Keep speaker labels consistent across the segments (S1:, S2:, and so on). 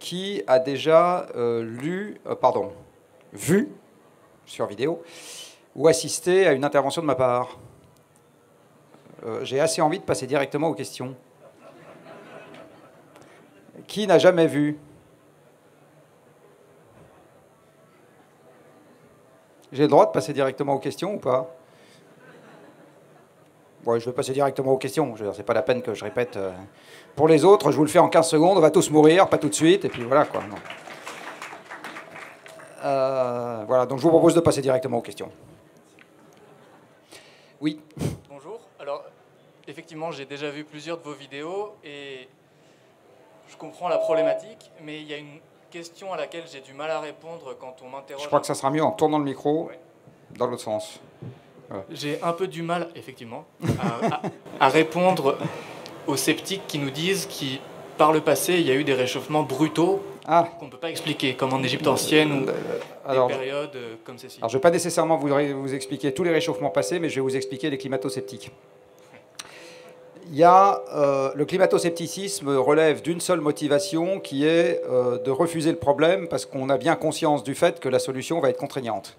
S1: qui a déjà vu sur vidéo ou assisté à une intervention de ma part? J'ai assez envie de passer directement aux questions. Qui n'a jamais vu? J'ai le droit de passer directement aux questions ou pas? Ouais, je vais passer directement aux questions. C'est pas la peine que je répète. Pour les autres, je vous le fais en 15 secondes. On va tous mourir, pas tout de suite. Et puis voilà, quoi. Non. Voilà, donc je vous propose de passer directement aux questions. Oui.
S2: Bonjour. Alors, effectivement, j'ai déjà vu plusieurs de vos vidéos et je comprends la problématique, mais il y a une question à laquelle j'ai du mal à répondre quand on m'interroge.
S1: Je crois que ça sera mieux en tournant le micro dans l'autre sens.
S2: Voilà. J'ai un peu du mal, effectivement, à répondre aux sceptiques qui nous disent que par le passé, il y a eu des réchauffements brutaux qu'on ne peut pas expliquer, comme en Égypte ancienne ou des périodes comme celle-ci.
S1: Alors, je ne vais pas nécessairement vous expliquer tous les réchauffements passés, mais je vais vous expliquer les climato-sceptiques. Il y a, le climato-scepticisme relève d'une seule motivation qui est de refuser le problème parce qu'on a bien conscience du fait que la solution va être contraignante.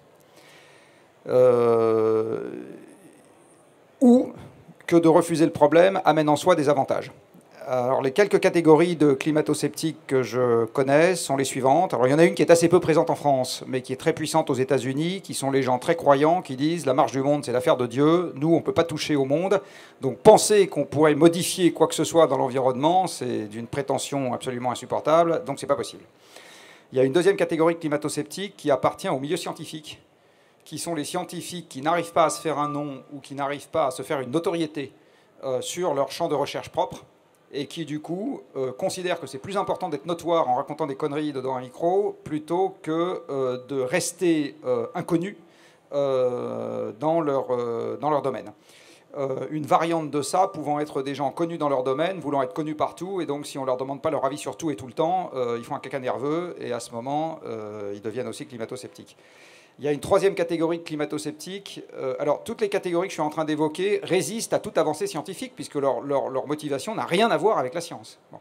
S1: Ou que de refuser le problème amène en soi des avantages. Alors, les quelques catégories de climato-sceptiques que je connais sont les suivantes. Alors, il y en a une qui est assez peu présente en France, mais qui est très puissante aux États-Unis, qui sont les gens très croyants qui disent la marche du monde, c'est l'affaire de Dieu. Nous, on ne peut pas toucher au monde. Donc, penser qu'on pourrait modifier quoi que ce soit dans l'environnement, c'est d'une prétention absolument insupportable. Donc, c'est pas possible. Il y a une deuxième catégorie de climato-sceptiques qui appartient au milieu scientifique, qui sont les scientifiques qui n'arrivent pas à se faire un nom ou qui n'arrivent pas à se faire une notoriété sur leur champ de recherche propre, et qui, du coup, considèrent que c'est plus important d'être notoire en racontant des conneries devant un micro plutôt que de rester inconnu dans leur domaine. Une variante de ça pouvant être des gens connus dans leur domaine, voulant être connus partout, et donc si on ne leur demande pas leur avis sur tout et tout le temps, ils font un caca nerveux, et à ce moment, ils deviennent aussi climato-sceptiques. Il y a une troisième catégorie de climato-sceptiques. Alors, toutes les catégories que je suis en train d'évoquer résistent à toute avancée scientifique, puisque leur motivation n'a rien à voir avec la science. Bon.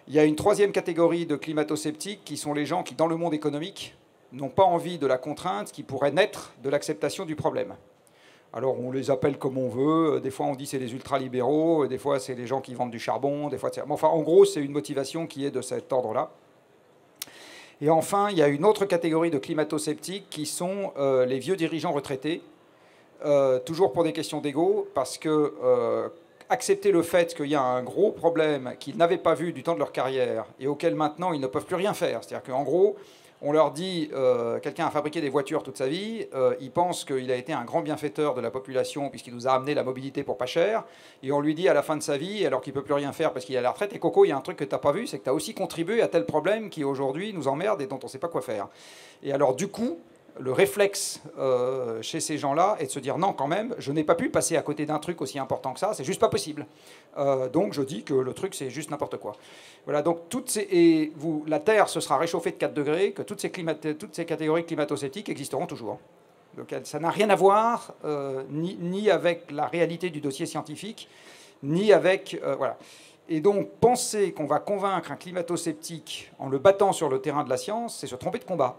S1: Il y a une troisième catégorie de climato-sceptiques qui sont les gens qui, dans le monde économique, n'ont pas envie de la contrainte qui pourrait naître de l'acceptation du problème. Alors, on les appelle comme on veut. Des fois, on dit c'est les ultralibéraux. Des fois, c'est les gens qui vendent du charbon. Des fois, enfin, en gros, c'est une motivation qui est de cet ordre-là. Et enfin, il y a une autre catégorie de climato-sceptiques qui sont les vieux dirigeants retraités, toujours pour des questions d'ego, parce que accepter le fait qu'il y a un gros problème qu'ils n'avaient pas vu du temps de leur carrière et auquel maintenant ils ne peuvent plus rien faire. C'est-à-dire qu'en gros, on leur dit, quelqu'un a fabriqué des voitures toute sa vie, il pense qu'il a été un grand bienfaiteur de la population puisqu'il nous a amené la mobilité pour pas cher, et on lui dit à la fin de sa vie, alors qu'il ne peut plus rien faire parce qu'il est à la retraite, et Coco, il y a un truc que tu n'as pas vu, c'est que tu as aussi contribué à tel problème qui aujourd'hui nous emmerde et dont on ne sait pas quoi faire. Et alors du coup, le réflexe chez ces gens-là est de se dire non, quand même, je n'ai pas pu passer à côté d'un truc aussi important que ça, c'est juste pas possible. Donc je dis que le truc c'est juste n'importe quoi. Voilà, donc la Terre se sera réchauffée de 4 degrés, que toutes ces catégories climato-sceptiques existeront toujours. Donc ça n'a rien à voir ni avec la réalité du dossier scientifique, ni avec... voilà. Et donc penser qu'on va convaincre un climato-sceptique en le battant sur le terrain de la science, c'est se tromper de combat.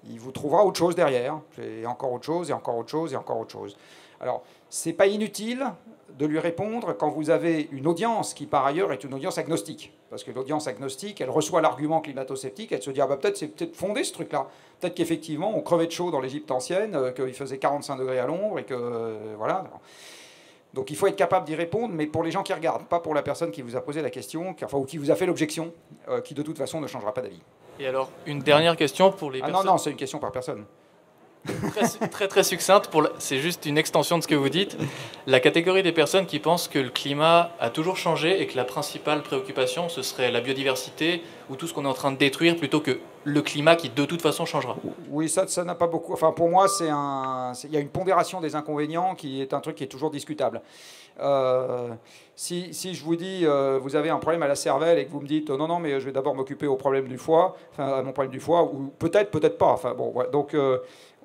S1: Il vous trouvera autre chose derrière, et encore autre chose, et encore autre chose, et encore autre chose. Alors, c'est pas inutile de lui répondre quand vous avez une audience qui, par ailleurs, est une audience agnostique. Parce que l'audience agnostique, elle reçoit l'argument climato-sceptique, elle se dit, ah bah, peut-être c'est peut-être fondé ce truc-là. Peut-être qu'effectivement, on crevait de chaud dans l'Égypte ancienne, qu'il faisait 45 degrés à l'ombre, et que, voilà. Donc il faut être capable d'y répondre, mais pour les gens qui regardent, pas pour la personne qui vous a posé la question, ou qui vous a fait l'objection, qui de toute façon ne changera pas d'avis.
S2: Et alors, une dernière question pour les personnes...
S1: Non, c'est une question par personne.
S2: Très succincte, c'est juste une extension de ce que vous dites. La catégorie des personnes qui pensent que le climat a toujours changé et que la principale préoccupation, ce serait la biodiversité ou tout ce qu'on est en train de détruire plutôt que le climat qui, de toute façon, changera.
S1: Oui, ça n'a pas beaucoup... Enfin, pour moi, il y a une pondération des inconvénients qui est un truc qui est toujours discutable. Si je vous dis, vous avez un problème à la cervelle et que vous me dites, non, mais je vais d'abord m'occuper au problème du foie, à mon problème du foie, ou peut-être pas. Enfin, bon, ouais. Donc,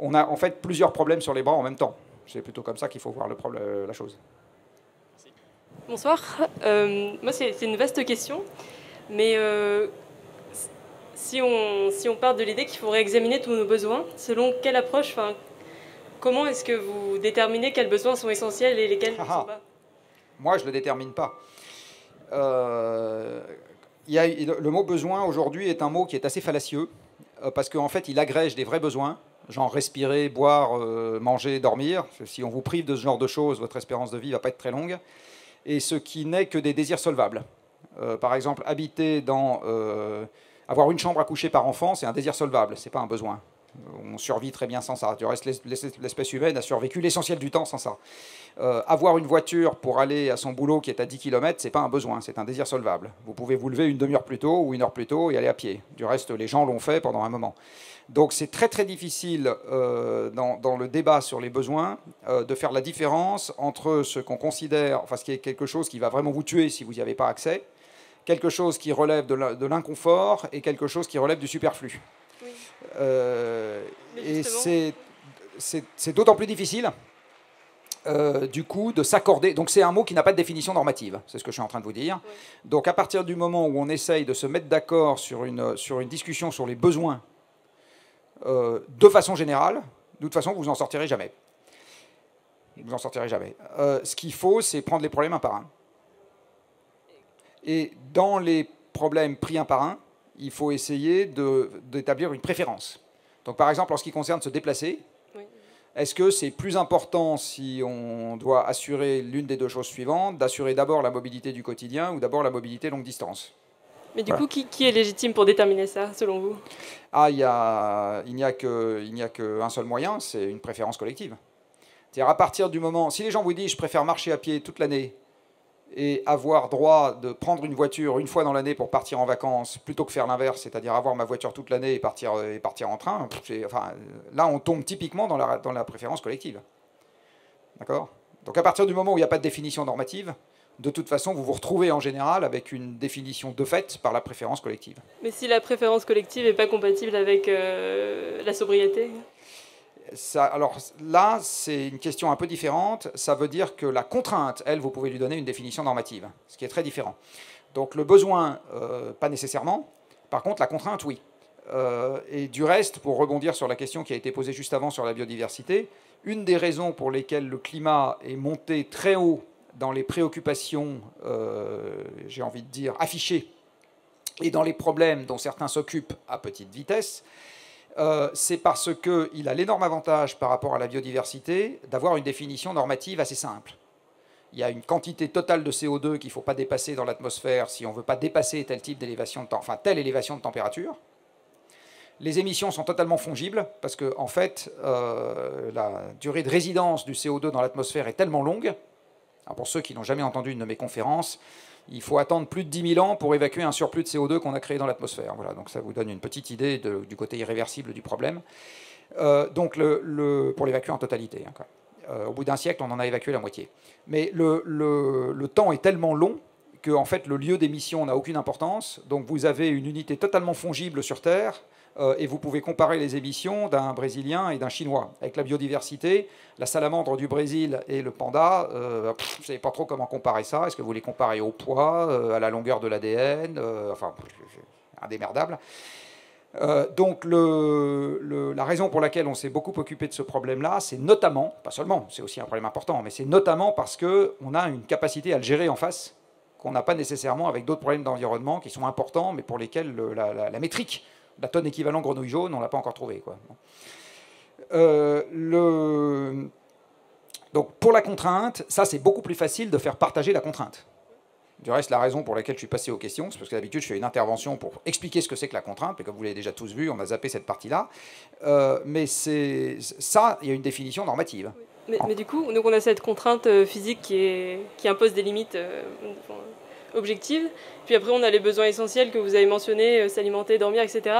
S1: on a en fait plusieurs problèmes sur les bras en même temps. C'est plutôt comme ça qu'il faut voir la chose.
S3: Bonsoir. Moi, c'est une vaste question, mais si on part de l'idée qu'il faudrait examiner tous nos besoins, selon quelle approche, comment est-ce que vous déterminez quels besoins sont essentiels et lesquels ne sont pas?
S1: Moi, je ne le détermine pas. Le mot besoin aujourd'hui est un mot qui est assez fallacieux parce qu'en fait, il agrège des vrais besoins, genre respirer, boire, manger, dormir. Si on vous prive de ce genre de choses, votre espérance de vie ne va pas être très longue. Et ce qui n'est que des désirs solvables. Par exemple, avoir une chambre à coucher par enfant, c'est un désir solvable, ce n'est pas un besoin. On survit très bien sans ça. Du reste, l'espèce humaine a survécu l'essentiel du temps sans ça. Avoir une voiture pour aller à son boulot qui est à 10 km, ce n'est pas un besoin, c'est un désir solvable. Vous pouvez vous lever une demi-heure plus tôt ou une heure plus tôt et aller à pied. Du reste, les gens l'ont fait pendant un moment. Donc c'est très très difficile dans le débat sur les besoins de faire la différence entre ce qu'on considère, ce qui est quelque chose qui va vraiment vous tuer si vous n'y avez pas accès, quelque chose qui relève de l'inconfort et quelque chose qui relève du superflu. Oui. Et c'est d'autant plus difficile du coup de s'accorder. Donc c'est un mot qui n'a pas de définition normative, c'est ce que je suis en train de vous dire. Oui. Donc à partir du moment où on essaye de se mettre d'accord sur une discussion sur les besoins de façon générale, de toute façon vous n'en sortirez jamais. Vous n'en sortirez jamais. Ce qu'il faut, c'est prendre les problèmes un par un. Et dans les problèmes pris un par un, il faut essayer d'établir une préférence. Donc par exemple, en ce qui concerne se déplacer, oui. Est-ce que c'est plus important si on doit assurer l'une des deux choses suivantes, d'assurer d'abord la mobilité du quotidien ou d'abord la mobilité longue distance?
S3: Mais du coup, qui est légitime pour déterminer ça, selon vous?
S1: Il n'y a qu'un seul moyen, c'est une préférence collective. C'est-à-dire à partir du moment... Si les gens vous disent « je préfère marcher à pied toute l'année », et avoir droit de prendre une voiture une fois dans l'année pour partir en vacances, plutôt que faire l'inverse, c'est-à-dire avoir ma voiture toute l'année et partir en train, là on tombe typiquement dans la préférence collective. D'accord? Donc à partir du moment où il n'y a pas de définition normative, de toute façon vous vous retrouvez en général avec une définition de fait par la préférence collective.
S3: Mais si la préférence collective n'est pas compatible avec la sobriété?
S1: Alors là, c'est une question un peu différente. Ça veut dire que la contrainte, elle, vous pouvez lui donner une définition normative, ce qui est très différent. Donc le besoin, pas nécessairement. Par contre, la contrainte, oui. Et du reste, pour rebondir sur la question qui a été posée juste avant sur la biodiversité, une des raisons pour lesquelles le climat est monté très haut dans les préoccupations, j'ai envie de dire, affichées, et dans les problèmes dont certains s'occupent à petite vitesse, c'est parce qu'il a l'énorme avantage par rapport à la biodiversité d'avoir une définition normative assez simple. Il y a une quantité totale de CO2 qu'il ne faut pas dépasser dans l'atmosphère si on ne veut pas dépasser tel type d'élévation de temps, telle élévation de température. Les émissions sont totalement fongibles parce que en fait, la durée de résidence du CO2 dans l'atmosphère est tellement longue. Alors pour ceux qui n'ont jamais entendu une de mes conférences, il faut attendre plus de 10 000 ans pour évacuer un surplus de CO2 qu'on a créé dans l'atmosphère. Voilà, donc ça vous donne une petite idée du côté irréversible du problème. Donc pour l'évacuer en totalité. Au bout d'un siècle, on en a évacué la moitié. Mais le temps est tellement long que en fait, le lieu d'émission n'a aucune importance. Donc vous avez une unité totalement fongible sur Terre et vous pouvez comparer les émissions d'un Brésilien et d'un Chinois. Avec la biodiversité, la salamandre du Brésil et le panda, vous ne savez pas trop comment comparer ça. Est-ce que vous les comparez au poids, à la longueur de l'ADN, indémerdable. Donc la raison pour laquelle on s'est beaucoup occupé de ce problème-là, c'est notamment, pas seulement, c'est aussi un problème important, mais c'est notamment parce qu'on a une capacité à le gérer en face qu'on n'a pas nécessairement avec d'autres problèmes d'environnement qui sont importants, mais pour lesquels la métrique, la tonne équivalent grenouille jaune, on ne l'a pas encore trouvé, quoi. Donc pour la contrainte, ça c'est beaucoup plus facile de faire partager la contrainte. Du reste, la raison pour laquelle je suis passé aux questions, c'est parce que d'habitude je fais une intervention pour expliquer ce que c'est que la contrainte, et comme vous l'avez déjà tous vu, on a zappé cette partie-là. Mais ça, il y a une définition normative.
S3: Mais du coup, donc on a cette contrainte physique qui impose des limites objectives. Puis après, on a les besoins essentiels que vous avez mentionnés, s'alimenter, dormir, etc.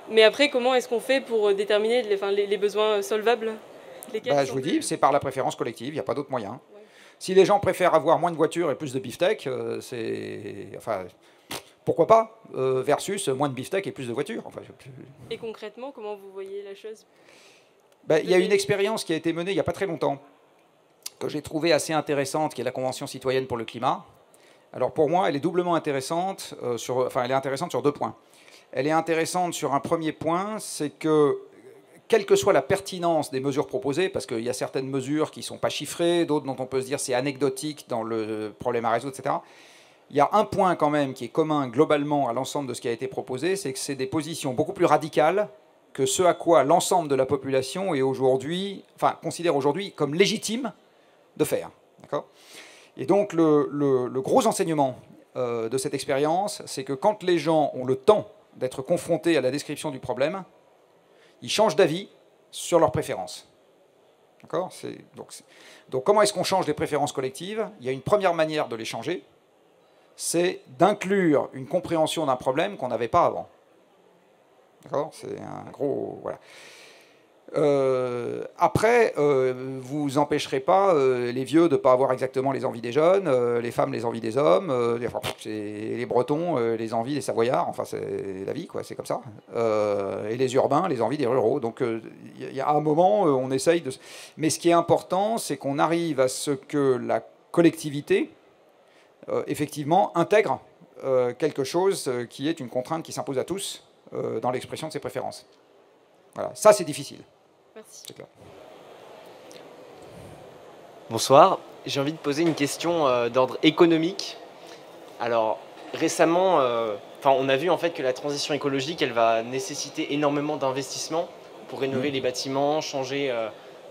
S3: Mais après, comment est-ce qu'on fait pour déterminer les besoins solvables?
S1: Je vous dis, c'est par la préférence collective, il n'y a pas d'autre moyen. Ouais. Si les gens préfèrent avoir moins de voitures et plus de beefsteak, pourquoi pas, versus moins de beefsteak et plus de voitures.
S3: Et concrètement, comment vous voyez la chose?
S1: Il y a une expérience qui a été menée il n'y a pas très longtemps, que j'ai trouvée assez intéressante, qui est la Convention citoyenne pour le climat. Alors pour moi, elle est doublement intéressante, elle est intéressante sur deux points. elle est intéressante sur un premier point, c'est que, quelle que soit la pertinence des mesures proposées, parce qu'il y a certaines mesures qui ne sont pas chiffrées, d'autres dont on peut se dire c'est anecdotique dans le problème à résoudre, etc. Il y a un point quand même qui est commun globalement à l'ensemble de ce qui a été proposé, c'est que c'est des positions beaucoup plus radicales que ce à quoi l'ensemble de la population est aujourd'hui, enfin, considère aujourd'hui comme légitime de faire. D'accord ? Et donc le gros enseignement de cette expérience, c'est que quand les gens ont le temps d'être confrontés à la description du problème, ils changent d'avis sur leurs préférences. D'accord ? Donc comment est-ce qu'on change les préférences collectives ? Il y a une première manière de les changer, c'est d'inclure une compréhension d'un problème qu'on n'avait pas avant. D'accord ? C'est un gros... Voilà. Après, vous empêcherez pas les vieux de ne pas avoir exactement les envies des jeunes, les femmes les envies des hommes, les Bretons les envies des Savoyards, enfin c'est la vie, quoi, c'est comme ça. Et les urbains les envies des ruraux. Donc il y a un moment, on essaye de... Mais ce qui est important, c'est qu'on arrive à ce que la collectivité, effectivement, intègre quelque chose qui est une contrainte qui s'impose à tous dans l'expression de ses préférences. Voilà. Ça, c'est difficile.
S3: Merci.
S1: C'est clair.
S4: Bonsoir, j'ai envie de poser une question d'ordre économique. Alors, récemment, on a vu en fait que la transition écologique, elle va nécessiter énormément d'investissements pour rénover les bâtiments, changer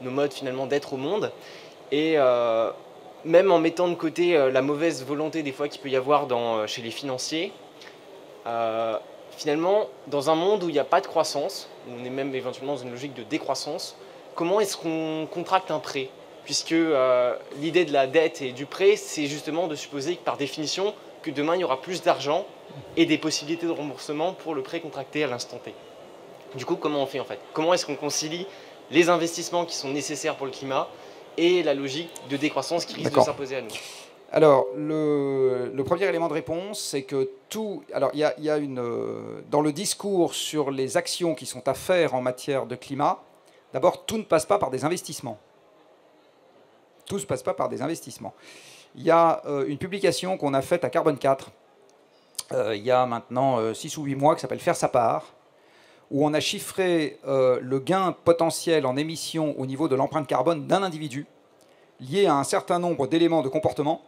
S4: nos modes finalement d'être au monde. Et même en mettant de côté la mauvaise volonté des fois qu'il peut y avoir chez les financiers, finalement, dans un monde où il n'y a pas de croissance, où on est même éventuellement dans une logique de décroissance, comment est-ce qu'on contracte un prêt ? Puisque l'idée de la dette et du prêt, c'est justement de supposer que par définition, que demain il y aura plus d'argent et des possibilités de remboursement pour le prêt contracté à l'instant T. Du coup, comment on fait en fait ? Comment est-ce qu'on concilie les investissements qui sont nécessaires pour le climat et la logique de décroissance qui risque de s'imposer à nous ?
S1: Alors, le premier élément de réponse, c'est que tout... Alors, il y a dans le discours sur les actions qui sont à faire en matière de climat, d'abord, tout ne passe pas par des investissements. Tout ne se passe pas par des investissements. Il y a une publication qu'on a faite à Carbone 4, il y a maintenant 6 ou 8 mois, qui s'appelle Faire sa part, où on a chiffré le gain potentiel en émissions au niveau de l'empreinte carbone d'un individu, lié à un certain nombre d'éléments de comportement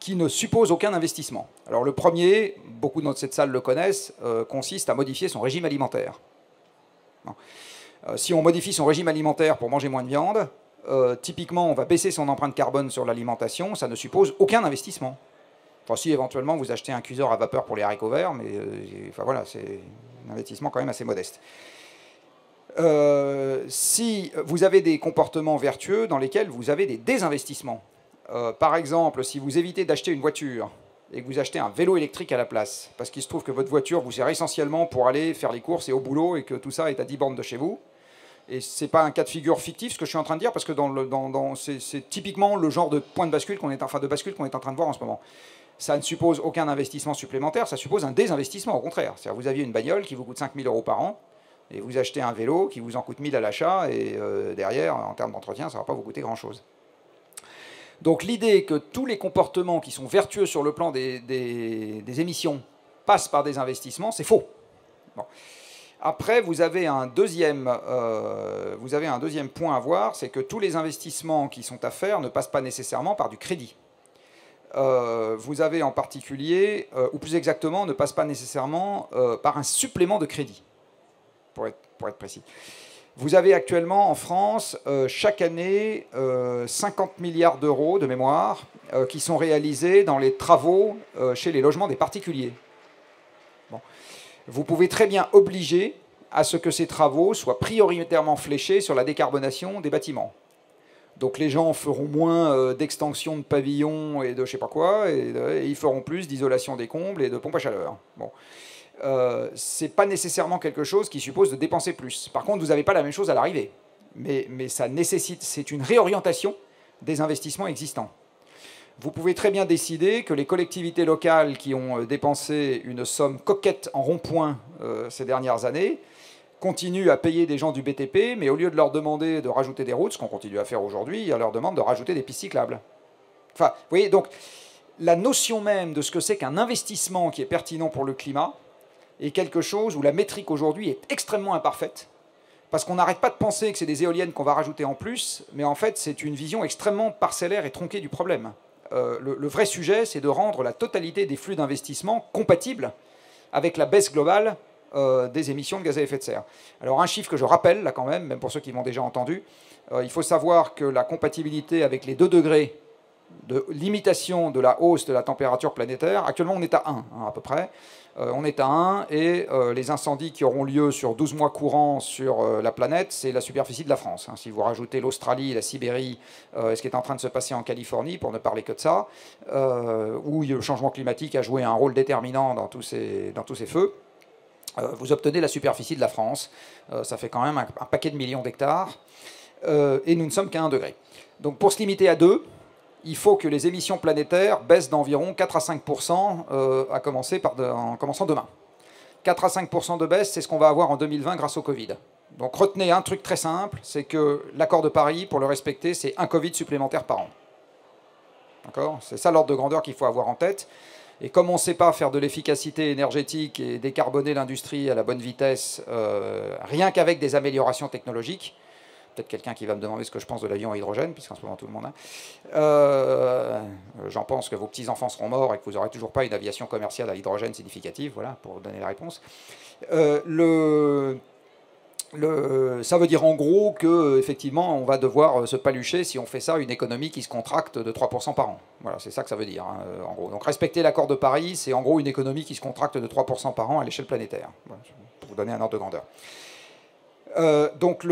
S1: qui ne supposent aucun investissement. Alors le premier, beaucoup dans cette salle le connaissent, consiste à modifier son régime alimentaire. Si on modifie son régime alimentaire pour manger moins de viande, typiquement on va baisser son empreinte carbone sur l'alimentation, ça ne suppose aucun investissement. Enfin si éventuellement vous achetez un cuiseur à vapeur pour les haricots verts, mais enfin voilà, c'est un investissement quand même assez modeste. Si vous avez des comportements vertueux dans lesquels vous avez des désinvestissements, par exemple, si vous évitez d'acheter une voiture et que vous achetez un vélo électrique à la place, parce qu'il se trouve que votre voiture vous sert essentiellement pour aller faire les courses et au boulot et que tout ça est à 10 bornes de chez vous, et ce n'est pas un cas de figure fictif ce que je suis en train de dire, parce que c'est typiquement le genre de point de bascule qu'on est en train de voir en ce moment. Ça ne suppose aucun investissement supplémentaire, ça suppose un désinvestissement, au contraire. C'est-à-dire vous aviez une bagnole qui vous coûte 5 000 € par an, et vous achetez un vélo qui vous en coûte 1 000 à l'achat, et derrière, en termes d'entretien, ça ne va pas vous coûter grand-chose. Donc l'idée que tous les comportements qui sont vertueux sur le plan des émissions passent par des investissements, c'est faux. Bon. Après, vous avez un deuxième point à voir, c'est que tous les investissements qui sont à faire ne passent pas nécessairement par du crédit. Vous avez en particulier, ou plus exactement, ne passent pas nécessairement par un supplément de crédit, pour être précis. Vous avez actuellement en France, chaque année, 50 milliards d'euros de mémoire qui sont réalisés dans les travaux chez les logements des particuliers. Bon. Vous pouvez très bien obliger à ce que ces travaux soient prioritairement fléchés sur la décarbonation des bâtiments. Donc les gens feront moins d'extension de pavillons et de je sais pas quoi, et ils feront plus d'isolation des combles et de pompes à chaleur. Bon. Ce n'est pas nécessairement quelque chose qui suppose de dépenser plus. Par contre, vous n'avez pas la même chose à l'arrivée. Mais ça nécessite, c'est une réorientation des investissements existants. Vous pouvez très bien décider que les collectivités locales qui ont dépensé une somme coquette en rond-point ces dernières années continuent à payer des gens du BTP, mais au lieu de leur demander de rajouter des routes, ce qu'on continue à faire aujourd'hui, on leur demande de rajouter des pistes cyclables. Enfin, vous voyez, donc, la notion même de ce que c'est qu'un investissement qui est pertinent pour le climat est quelque chose où la métrique aujourd'hui est extrêmement imparfaite, parce qu'on n'arrête pas de penser que c'est des éoliennes qu'on va rajouter en plus, mais en fait c'est une vision extrêmement parcellaire et tronquée du problème. Le vrai sujet, c'est de rendre la totalité des flux d'investissement compatibles avec la baisse globale des émissions de gaz à effet de serre. Alors un chiffre que je rappelle, là quand même pour ceux qui m'ont déjà entendu, il faut savoir que la compatibilité avec les 2 degrés de limitation de la hausse de la température planétaire, actuellement on est à 1 hein, à peu près, on est à 1 et les incendies qui auront lieu sur 12 mois courants sur la planète, c'est la superficie de la France. Hein. Si vous rajoutez l'Australie, la Sibérie, ce qui est en train de se passer en Californie, pour ne parler que de ça, où le changement climatique a joué un rôle déterminant dans tous ces feux, vous obtenez la superficie de la France. Ça fait quand même un paquet de millions d'hectares. Et nous ne sommes qu'à 1 degré. Donc pour se limiter à 2, il faut que les émissions planétaires baissent d'environ 4 à 5% en commençant demain. 4 à 5% de baisse, c'est ce qu'on va avoir en 2020 grâce au Covid. Donc retenez un truc très simple, c'est que l'accord de Paris, pour le respecter, c'est un Covid supplémentaire par an. D'accord ? C'est ça l'ordre de grandeur qu'il faut avoir en tête. Et comme on ne sait pas faire de l'efficacité énergétique et décarboner l'industrie à la bonne vitesse, rien qu'avec des améliorations technologiques, peut-être quelqu'un qui va me demander ce que je pense de l'avion à hydrogène, puisqu'en ce moment tout le monde a. J'en pense que vos petits-enfants seront morts et que vous n'aurez toujours pas une aviation commerciale à hydrogène significative, voilà, pour donner la réponse. Ça veut dire en gros qu'effectivement, on va devoir se palucher, si on fait ça, une économie qui se contracte de 3% par an. Voilà, c'est ça que ça veut dire, hein, en gros. Donc respecter l'accord de Paris, c'est en gros une économie qui se contracte de 3% par an à l'échelle planétaire, voilà, pour vous donner un ordre de grandeur. Donc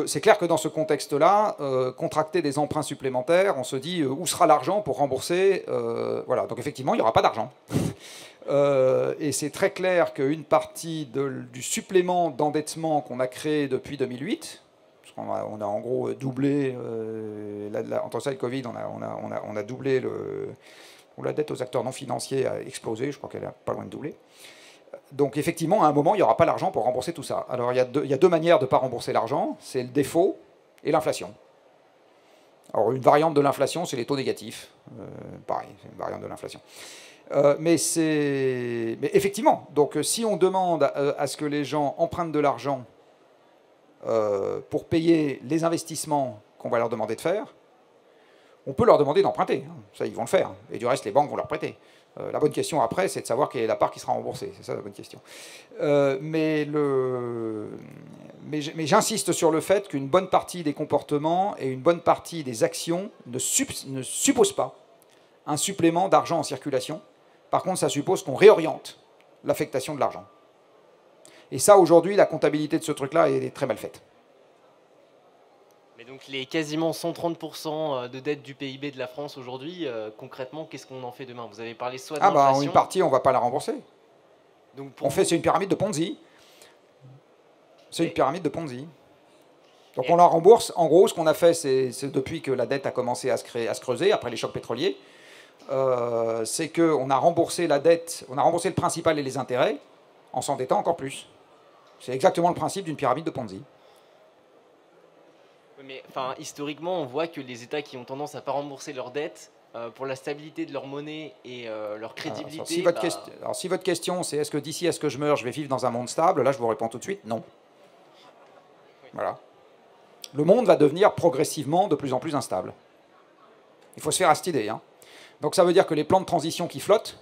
S1: c'est clair que dans ce contexte-là, contracter des emprunts supplémentaires, on se dit où sera l'argent pour rembourser voilà, donc effectivement, il n'y aura pas d'argent. Et c'est très clair qu'une partie du supplément d'endettement qu'on a créé depuis 2008, parce qu'on a en gros doublé, entre ça et le Covid, on a doublé la dette aux acteurs non financiers a explosé, je crois qu'elle est pas loin de doubler. Donc effectivement, à un moment, il n'y aura pas l'argent pour rembourser tout ça. Alors il y a deux manières de ne pas rembourser l'argent, c'est le défaut et l'inflation. Alors une variante de l'inflation, c'est les taux négatifs. Pareil, c'est une variante de l'inflation. Mais effectivement, donc si on demande à ce que les gens empruntent de l'argent pour payer les investissements qu'on va leur demander de faire, on peut leur demander d'emprunter. Ça, ils vont le faire. Et du reste, les banques vont leur prêter. La bonne question après, c'est de savoir quelle est la part qui sera remboursée. C'est ça la bonne question. Mais j'insiste sur le fait qu'une bonne partie des comportements et une bonne partie des actions ne supposent pas un supplément d'argent en circulation. Par contre, ça suppose qu'on réoriente l'affectation de l'argent. Et ça, aujourd'hui, la comptabilité de ce truc-là est très mal faite.
S4: Mais donc les quasiment 130% de dette du PIB de la France aujourd'hui, concrètement, qu'est-ce qu'on en fait demain? Vous avez parlé soit de l'inflation...
S1: une partie, on ne va pas la rembourser.
S4: Donc c'est une
S1: pyramide de Ponzi. C'est une pyramide de Ponzi. Donc on la rembourse. En gros, ce qu'on a fait, c'est depuis que la dette a commencé à se creuser, après les chocs pétroliers, c'est qu'on a remboursé la dette, on a remboursé le principal et les intérêts en s'endettant encore plus. C'est exactement le principe d'une pyramide de Ponzi.
S4: Mais historiquement, on voit que les États qui ont tendance à ne pas rembourser leurs dettes, pour la stabilité de leur monnaie et leur crédibilité...
S1: Alors, si votre question, c'est est-ce que d'ici à ce que je meure, je vais vivre dans un monde stable, là, je vous réponds tout de suite, non. Oui. Voilà. Le monde va devenir progressivement de plus en plus instable. Il faut se faire à cette idée. Hein. Donc ça veut dire que les plans de transition qui flottent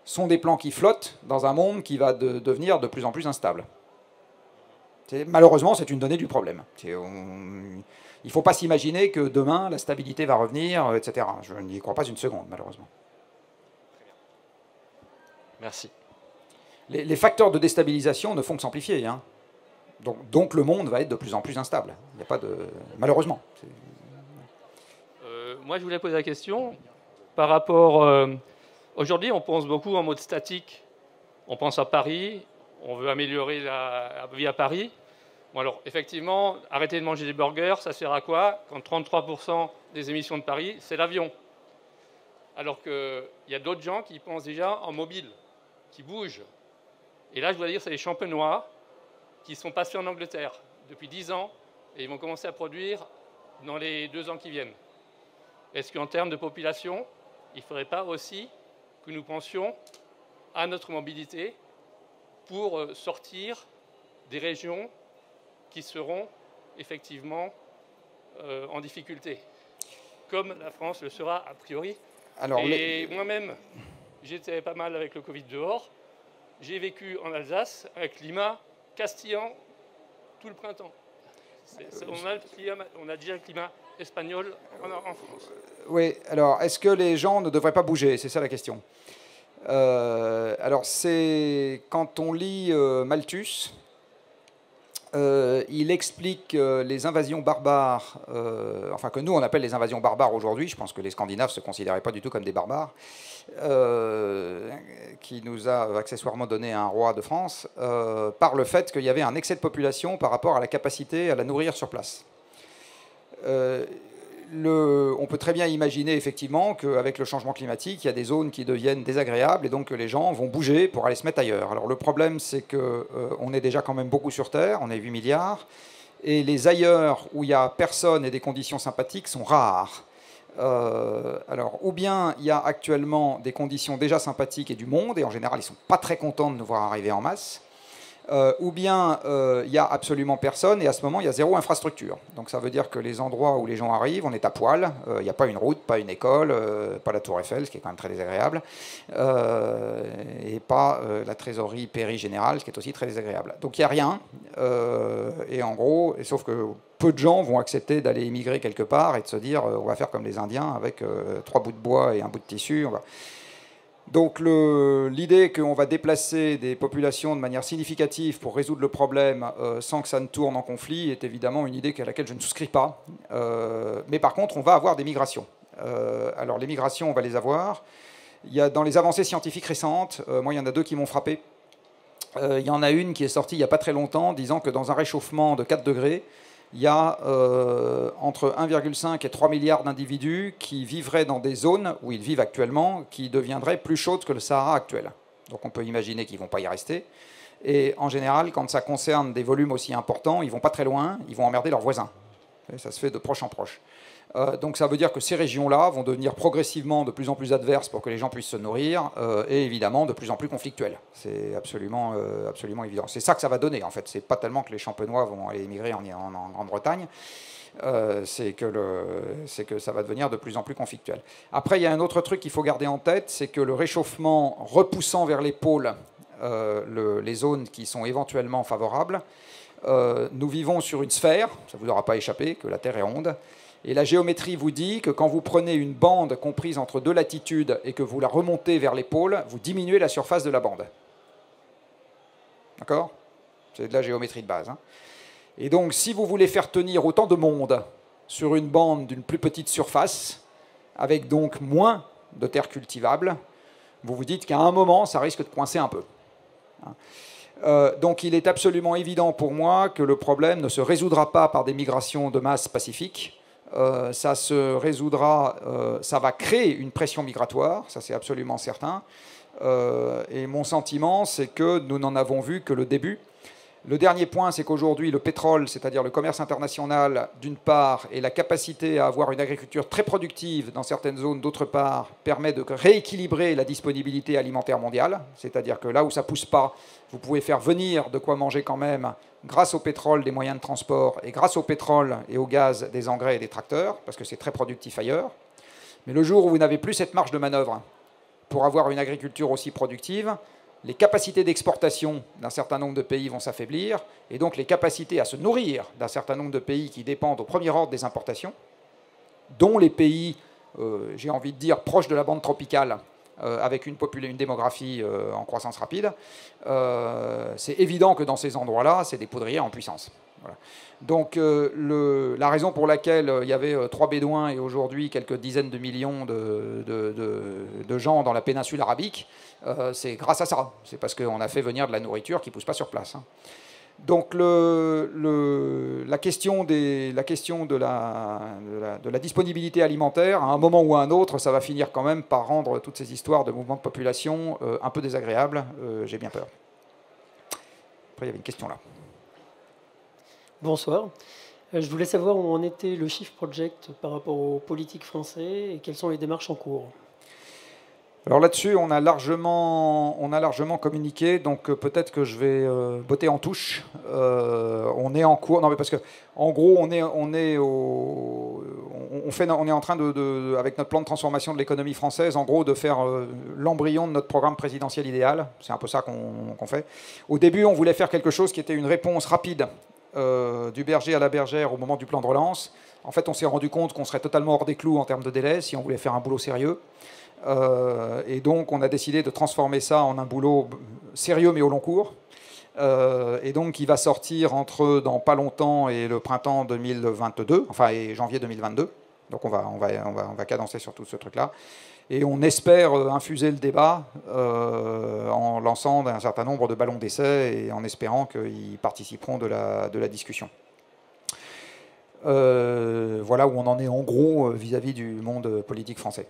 S1: sont des plans qui flottent dans un monde qui va devenir de plus en plus instable. Malheureusement, c'est une donnée du problème. Il ne faut pas s'imaginer que demain, la stabilité va revenir, etc. Je n'y crois pas une seconde, malheureusement.
S4: Merci.
S1: Les facteurs de déstabilisation ne font que s'amplifier. Hein. Donc le monde va être de plus en plus instable. Il n'y a pas de... Malheureusement.
S5: Moi, je voulais poser la question par rapport... Aujourd'hui, on pense beaucoup en mode statique. On pense à Paris, on veut améliorer la vie à Paris. Bon, alors, effectivement, arrêter de manger des burgers, ça sert à quoi quand 33% des émissions de Paris, c'est l'avion? Alors qu'il y a d'autres gens qui pensent déjà en mobile, qui bougent. Et là, je dois dire, c'est les champenois qui sont passés en Angleterre depuis 10 ans et ils vont commencer à produire dans les 2 ans qui viennent. Est-ce qu'en termes de population, il ne faudrait pas aussi que nous pensions à notre mobilité pour sortir des régions qui seront effectivement en difficulté, comme la France le sera a priori. Alors, moi-même, j'étais pas mal avec le Covid dehors. J'ai vécu en Alsace un climat castillan tout le printemps. On a déjà le climat espagnol en France.
S1: Oui, alors est-ce que les gens ne devraient pas bouger? C'est ça la question. Alors c'est quand on lit Malthus, il explique les invasions barbares, enfin que nous on appelle les invasions barbares aujourd'hui, je pense que les Scandinaves ne se considéraient pas du tout comme des barbares, qui nous a accessoirement donné un roi de France, par le fait qu'il y avait un excès de population par rapport à la capacité à la nourrir sur place. On peut très bien imaginer effectivement qu'avec le changement climatique, il y a des zones qui deviennent désagréables et donc que les gens vont bouger pour aller se mettre ailleurs. Alors le problème, c'est qu'on est déjà quand même beaucoup sur Terre, on est 8 milliards, et les ailleurs où il n'y a personne et des conditions sympathiques sont rares. Alors, ou bien il y a actuellement des conditions déjà sympathiques et du monde, et en général ils ne sont pas très contents de nous voir arriver en masse, ou bien il n'y a absolument personne, et à ce moment il y a zéro infrastructure. Donc ça veut dire que les endroits où les gens arrivent, on est à poil, il n'y a pas une route, pas une école, pas la tour Eiffel, ce qui est quand même très désagréable, et pas la trésorerie péri-générale, ce qui est aussi très désagréable. Donc il n'y a rien, et en gros, sauf que peu de gens vont accepter d'aller émigrer quelque part et de se dire on va faire comme les Indiens avec 3 bouts de bois et un bout de tissu. Donc l'idée qu'on va déplacer des populations de manière significative pour résoudre le problème sans que ça ne tourne en conflit est évidemment une idée à laquelle je ne souscris pas. Mais par contre, on va avoir des migrations. Alors les migrations, on va les avoir. Il y a dans les avancées scientifiques récentes, moi il y en a 2 qui m'ont frappé. Il y en a une qui est sortie il n'y a pas très longtemps disant que dans un réchauffement de 4 degrés, il y a entre 1,5 et 3 milliards d'individus qui vivraient dans des zones où ils vivent actuellement, qui deviendraient plus chaudes que le Sahara actuel. Donc on peut imaginer qu'ils ne vont pas y rester. Et en général, quand ça concerne des volumes aussi importants, ils ne vont pas très loin, ils vont emmerder leurs voisins. Et ça se fait de proche en proche. Donc ça veut dire que ces régions-là vont devenir progressivement de plus en plus adverses pour que les gens puissent se nourrir, et évidemment de plus en plus conflictuelles. C'est absolument évident. C'est ça que ça va donner, en fait. C'est pas tellement que les Champenois vont aller émigrer en Grande-Bretagne, c'est que ça va devenir de plus en plus conflictuel. Après, il y a un autre truc qu'il faut garder en tête, c'est que le réchauffement repoussant vers les pôles les zones qui sont éventuellement favorables, nous vivons sur une sphère, ça ne vous aura pas échappé, que la Terre est ronde. Et la géométrie vous dit que quand vous prenez une bande comprise entre 2 latitudes et que vous la remontez vers les pôles, vous diminuez la surface de la bande. D'accord? C'est de la géométrie de base. Hein. Et donc, si vous voulez faire tenir autant de monde sur une bande d'une plus petite surface, avec donc moins de terre cultivable, vous vous dites qu'à un moment, ça risque de coincer un peu. Donc, il est absolument évident pour moi que le problème ne se résoudra pas par des migrations de masse pacifiques. Ça se résoudra, ça va créer une pression migratoire, ça c'est absolument certain. Et mon sentiment, c'est que nous n'en avons vu que le début. Le dernier point, c'est qu'aujourd'hui, le pétrole, c'est-à-dire le commerce international, d'une part, et la capacité à avoir une agriculture très productive dans certaines zones, d'autre part, permet de rééquilibrer la disponibilité alimentaire mondiale. C'est-à-dire que là où ça ne pousse pas, vous pouvez faire venir de quoi manger quand même, grâce au pétrole, des moyens de transport, et grâce au pétrole et au gaz, des engrais et des tracteurs, parce que c'est très productif ailleurs. Mais le jour où vous n'avez plus cette marge de manœuvre pour avoir une agriculture aussi productive, les capacités d'exportation d'un certain nombre de pays vont s'affaiblir, et donc les capacités à se nourrir d'un certain nombre de pays qui dépendent au premier ordre des importations, dont les pays, j'ai envie de dire, proches de la bande tropicale, avec une démographie en croissance rapide, c'est évident que dans ces endroits-là, c'est des poudrières en puissance. Voilà. Donc la raison pour laquelle il y avait 3 bédouins et aujourd'hui quelques dizaines de millions de gens dans la péninsule arabique, c'est grâce à ça. C'est parce qu'on a fait venir de la nourriture qui ne pousse pas sur place. Hein. Donc la question de la disponibilité alimentaire, à un moment ou à un autre, ça va finir quand même par rendre toutes ces histoires de mouvements de population un peu désagréables. J'ai bien peur. Après, il y avait une question là.
S6: Bonsoir. Je voulais savoir où en était le Shift Project par rapport aux politiques français et quelles sont les démarches en cours.
S1: Alors là-dessus, on a largement communiqué, donc peut-être que je vais botter en touche. On est en cours, non mais parce que en gros, on est en train avec notre plan de transformation de l'économie française, en gros, de faire l'embryon de notre programme présidentiel idéal. C'est un peu ça qu'on fait. Au début, on voulait faire quelque chose qui était une réponse rapide du berger à la bergère au moment du plan de relance. En fait, on s'est rendu compte qu'on serait totalement hors des clous en termes de délai si on voulait faire un boulot sérieux. Et donc, on a décidé de transformer ça en un boulot sérieux mais au long cours. Et donc, il va sortir dans pas longtemps et le printemps 2022, enfin et janvier 2022. Donc, on va cadencer sur tout ce truc-là. Et on espère infuser le débat en lançant un certain nombre de ballons d'essai et en espérant qu'ils participeront de la discussion. Voilà où on en est en gros vis-à-vis du monde politique français.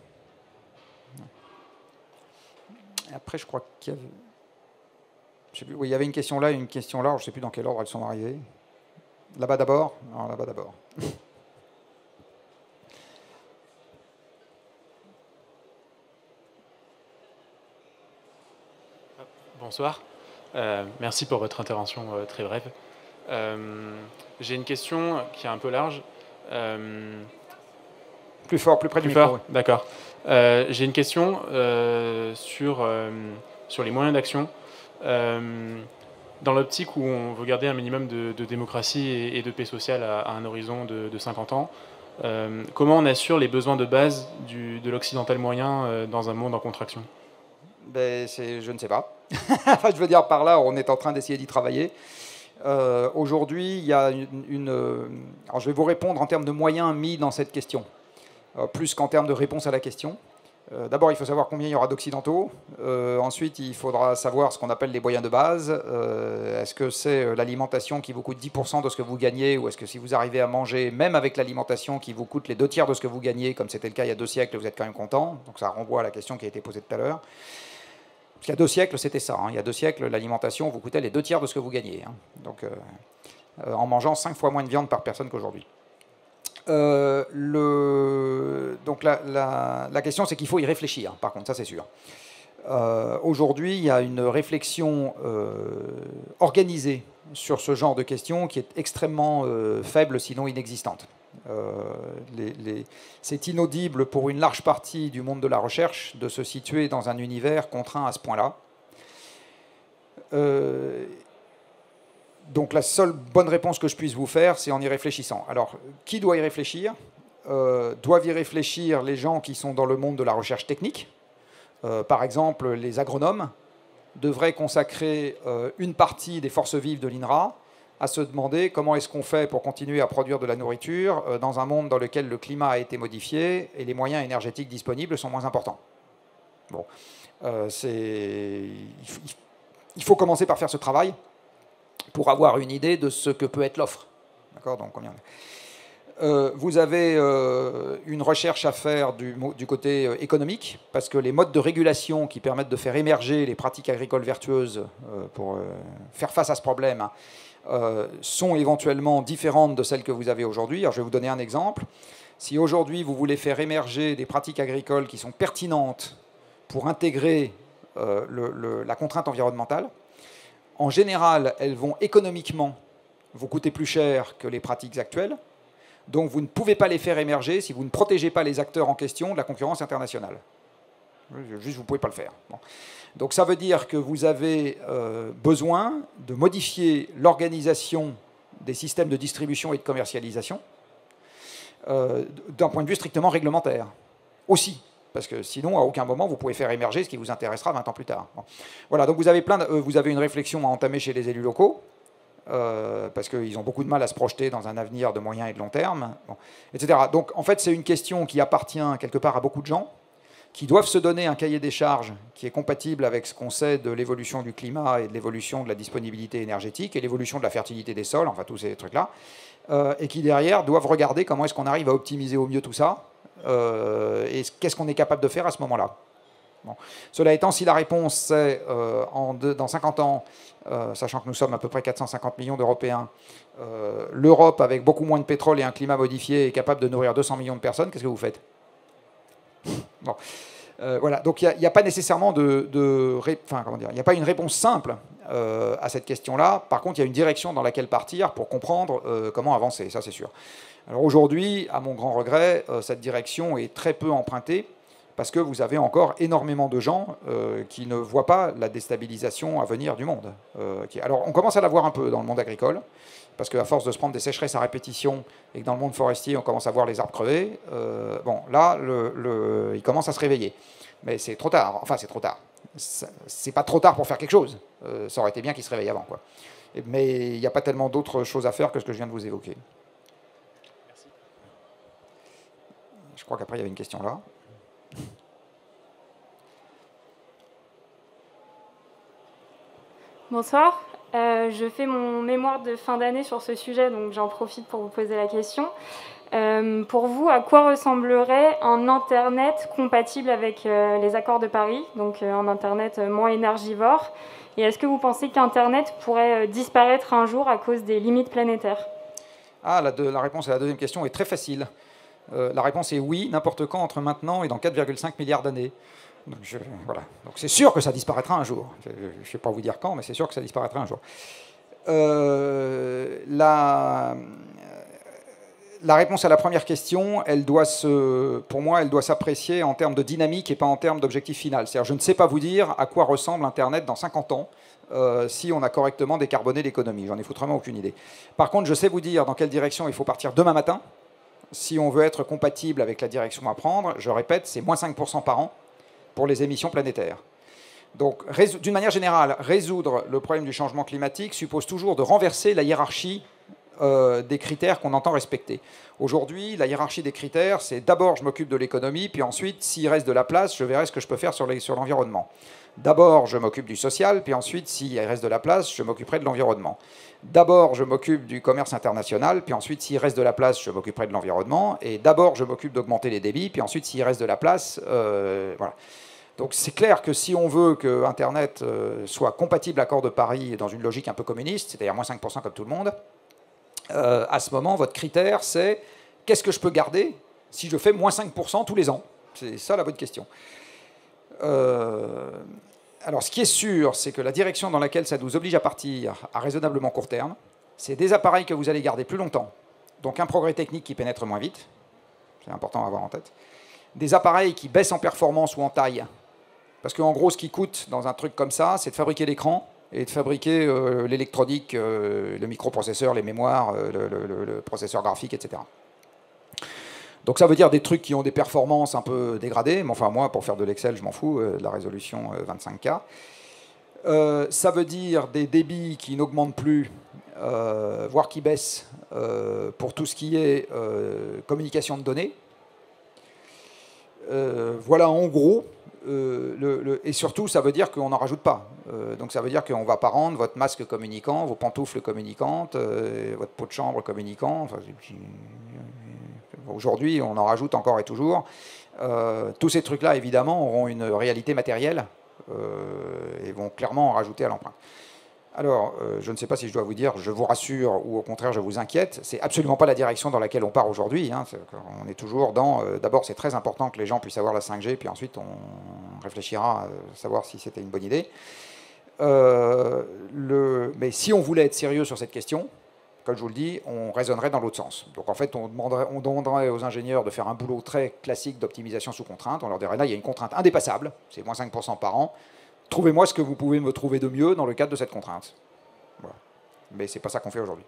S1: Après, je crois qu'il y avait... Je sais plus, oui, il y avait une question là et une question là. Je ne sais plus dans quel ordre elles sont arrivées. Là-bas d'abord. Alors, là-bas d'abord.
S7: Bonsoir. Merci pour votre intervention très brève. J'ai une question qui est un peu large.
S1: Plus fort, plus près du micro.
S7: Fort, oui. D'accord. J'ai une question sur les moyens d'action. Dans l'optique où on veut garder un minimum de démocratie et de paix sociale à un horizon de 50 ans, comment on assure les besoins de base de l'occidental moyen dans un monde en contraction?
S1: Je ne sais pas. Je veux dire, par là, on est en train d'essayer d'y travailler. Aujourd'hui, il y a alors, je vais vous répondre en termes de moyens mis dans cette question, plus qu'en termes de réponse à la question. D'abord, il faut savoir combien il y aura d'occidentaux. Ensuite, il faudra savoir ce qu'on appelle les moyens de base. Est-ce que c'est l'alimentation qui vous coûte 10% de ce que vous gagnez, ou est-ce que si vous arrivez à manger, même avec l'alimentation qui vous coûte les 2 tiers de ce que vous gagnez, comme c'était le cas il y a 2 siècles, vous êtes quand même content. Donc ça renvoie à la question qui a été posée tout à l'heure. Parce qu'il y a 2 siècles, c'était ça. Il y a 2 siècles, l'alimentation vous coûtait les 2 tiers de ce que vous gagnez. Donc, en mangeant 5 fois moins de viande par personne qu'aujourd'hui. Donc la question, c'est qu'il faut y réfléchir, par contre, ça c'est sûr. Aujourd'hui, il y a une réflexion organisée sur ce genre de questions qui est extrêmement faible, sinon inexistante. C'est inaudible pour une large partie du monde de la recherche de se situer dans un univers contraint à ce point-là. Donc la seule bonne réponse que je puisse vous faire, c'est en y réfléchissant. Alors, qui doit y réfléchir? Doivent y réfléchir les gens qui sont dans le monde de la recherche technique. Par exemple, les agronomes devraient consacrer une partie des forces vives de l'INRA à se demander comment est-ce qu'on fait pour continuer à produire de la nourriture dans un monde dans lequel le climat a été modifié et les moyens énergétiques disponibles sont moins importants. Bon, il faut commencer par faire ce travail pour avoir une idée de ce que peut être l'offre. D'accord, donc combien vous avez une recherche à faire du côté économique, parce que les modes de régulation qui permettent de faire émerger les pratiques agricoles vertueuses pour faire face à ce problème sont éventuellement différentes de celles que vous avez aujourd'hui. Alors je vais vous donner un exemple. Si aujourd'hui vous voulez faire émerger des pratiques agricoles qui sont pertinentes pour intégrer la contrainte environnementale, en général, elles vont économiquement vous coûter plus cher que les pratiques actuelles. Donc vous ne pouvez pas les faire émerger si vous ne protégez pas les acteurs en question de la concurrence internationale. Juste, vous ne pouvez pas le faire. Bon. Donc ça veut dire que vous avez besoin de modifier l'organisation des systèmes de distribution et de commercialisation d'un point de vue strictement réglementaire. Aussi. Parce que sinon, à aucun moment, vous pouvez faire émerger ce qui vous intéressera 20 ans plus tard. Bon. Voilà, donc vous avez une réflexion à entamer chez les élus locaux, parce qu'ils ont beaucoup de mal à se projeter dans un avenir de moyen et de long terme, bon, etc. Donc en fait, c'est une question qui appartient quelque part à beaucoup de gens, qui doivent se donner un cahier des charges qui est compatible avec ce qu'on sait de l'évolution du climat et de l'évolution de la disponibilité énergétique et l'évolution de la fertilité des sols, enfin tous ces trucs-là, et qui derrière doivent regarder comment est-ce qu'on arrive à optimiser au mieux tout ça, et qu'est-ce qu'on est capable de faire à ce moment-là. Bon. Cela étant, si la réponse c'est dans 50 ans, sachant que nous sommes à peu près 450 millions d'Européens, l'Europe avec beaucoup moins de pétrole et un climat modifié est capable de nourrir 200 millions de personnes, qu'est-ce que vous faites? Bon. Voilà, donc il n'y a pas nécessairement il n'y a pas une réponse simple à cette question-là. Par contre, il y a une direction dans laquelle partir pour comprendre comment avancer, ça c'est sûr. Alors aujourd'hui, à mon grand regret, cette direction est très peu empruntée parce que vous avez encore énormément de gens qui ne voient pas la déstabilisation à venir du monde. Alors on commence à la voir un peu dans le monde agricole, parce qu'à force de se prendre des sécheresses à répétition et que dans le monde forestier, on commence à voir les arbres crever, bon, là, il commence à se réveiller. Mais c'est trop tard. Enfin, c'est trop tard. C'est pas trop tard pour faire quelque chose. Ça aurait été bien qu'il se réveille avant, quoi. Mais il n'y a pas tellement d'autres choses à faire que ce que je viens de vous évoquer. Merci. Je crois qu'après, il y avait une question là.
S8: Bonsoir. Je fais mon mémoire de fin d'année sur ce sujet, donc j'en profite pour vous poser la question. Pour vous, à quoi ressemblerait un Internet compatible avec les accords de Paris, donc un Internet moins énergivore? Et est-ce que vous pensez qu'Internet pourrait disparaître un jour à cause des limites planétaires?
S1: La réponse à la deuxième question est très facile. La réponse est oui, n'importe quand entre maintenant et dans 4,5 milliards d'années. Voilà. Donc c'est sûr que ça disparaîtra un jour. Je ne vais pas vous dire quand, mais c'est sûr que ça disparaîtra un jour. La réponse à la première question, pour moi, elle doit s'apprécier en termes de dynamique et pas en termes d'objectif final. C'est-à-dire, je ne sais pas vous dire à quoi ressemble Internet dans 50 ans si on a correctement décarboné l'économie. J'en ai foutrement aucune idée. Par contre, je sais vous dire dans quelle direction il faut partir demain matin. Si on veut être compatible avec la direction à prendre, je répète, c'est moins 5% par an pour les émissions planétaires. Donc, d'une manière générale, résoudre le problème du changement climatique suppose toujours de renverser la hiérarchie des critères qu'on entend respecter. Aujourd'hui, la hiérarchie des critères, c'est d'abord je m'occupe de l'économie, puis ensuite, s'il reste de la place, je verrai ce que je peux faire sur l'environnement. D'abord, je m'occupe du social, puis ensuite, s'il reste de la place, je m'occuperai de l'environnement. D'abord, je m'occupe du commerce international, puis ensuite, s'il reste de la place, je m'occuperai de l'environnement. Et d'abord, je m'occupe d'augmenter les débits, puis ensuite, s'il reste de la place, voilà. Donc c'est clair que si on veut que Internet soit compatible à l'accord de Paris dans une logique un peu communiste, c'est-à-dire moins 5% comme tout le monde, à ce moment, votre critère, c'est qu'est-ce que je peux garder si je fais moins 5% tous les ans? C'est ça la bonne question. Alors, ce qui est sûr, c'est que la direction dans laquelle ça nous oblige à partir à raisonnablement court terme, c'est des appareils que vous allez garder plus longtemps, donc un progrès technique qui pénètre moins vite, c'est important à avoir en tête, des appareils qui baissent en performance ou en taille, parce qu'en gros, ce qui coûte dans un truc comme ça, c'est de fabriquer l'écran et de fabriquer l'électronique, le microprocesseur, les mémoires, le processeur graphique, etc. Donc ça veut dire des trucs qui ont des performances un peu dégradées, mais enfin moi, pour faire de l'Excel, je m'en fous, de la résolution 25K. Ça veut dire des débits qui n'augmentent plus, voire qui baissent, pour tout ce qui est communication de données. Voilà en gros. Et surtout, ça veut dire qu'on n'en rajoute pas. Donc ça veut dire qu'on ne va pas rendre votre masque communicant, vos pantoufles communicantes, votre pot de chambre communicant. Enfin, aujourd'hui, on en rajoute encore et toujours. Tous ces trucs-là, évidemment, auront une réalité matérielle et vont clairement en rajouter à l'empreinte. Alors, je ne sais pas si je dois vous dire, je vous rassure ou au contraire, je vous inquiète. C'est absolument pas la direction dans laquelle on part aujourd'hui. Hein. On est toujours dans... D'abord, c'est très important que les gens puissent avoir la 5G, puis ensuite, on réfléchira à savoir si c'était une bonne idée. Mais si on voulait être sérieux sur cette question, comme je vous le dis, on raisonnerait dans l'autre sens. Donc, en fait, on demanderait aux ingénieurs de faire un boulot très classique d'optimisation sous contrainte. On leur dirait, là, il y a une contrainte indépassable, c'est moins 5% par an. Trouvez-moi ce que vous pouvez me trouver de mieux dans le cadre de cette contrainte. Voilà. Mais ce n'est pas ça qu'on fait aujourd'hui.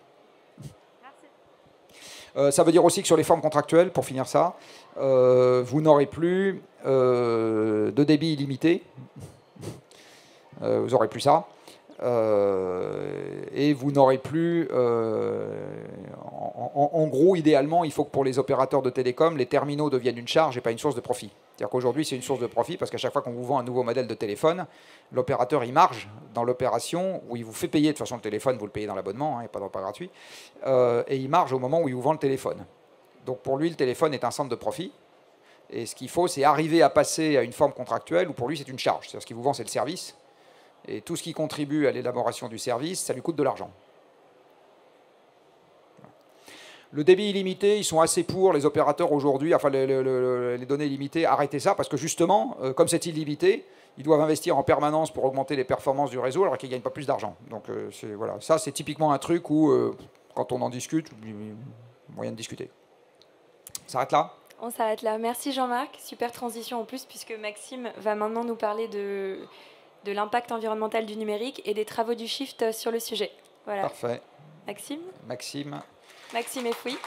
S1: Ça veut dire aussi que sur les formes contractuelles, pour finir ça, vous n'aurez plus de débit illimité. Vous n'aurez plus ça. Et vous n'aurez plus... en gros, idéalement, il faut que pour les opérateurs de télécom, les terminaux deviennent une charge et pas une source de profit. C'est-à-dire qu'aujourd'hui, c'est une source de profit parce qu'à chaque fois qu'on vous vend un nouveau modèle de téléphone, l'opérateur, il marge dans l'opération où il vous fait payer. De toute façon, le téléphone, vous le payez dans l'abonnement, il n'y a pas de repas gratuit. Et il marge au moment où il vous vend le téléphone. Donc pour lui, le téléphone est un centre de profit. Et ce qu'il faut, c'est arriver à passer à une forme contractuelle où pour lui, c'est une charge. C'est-à-dire ce qu'il vous vend, c'est le service. Et tout ce qui contribue à l'élaboration du service, ça lui coûte de l'argent. Le débit illimité, ils sont assez pour, les opérateurs aujourd'hui, enfin les données limitées, arrêtez ça, parce que justement, comme c'est illimité, ils doivent investir en permanence pour augmenter les performances du réseau, alors qu'ils ne gagnent pas plus d'argent. Donc voilà, ça c'est typiquement un truc où, quand on en discute, moyen de discuter. On s'arrête là ?
S9: On s'arrête là. Merci Jean-Marc. Super transition en plus, puisque Maxime va maintenant nous parler de l'impact environnemental du numérique et des travaux du Shift sur le sujet. Voilà.
S1: Parfait.
S9: Maxime
S1: Maxime
S9: Effoui.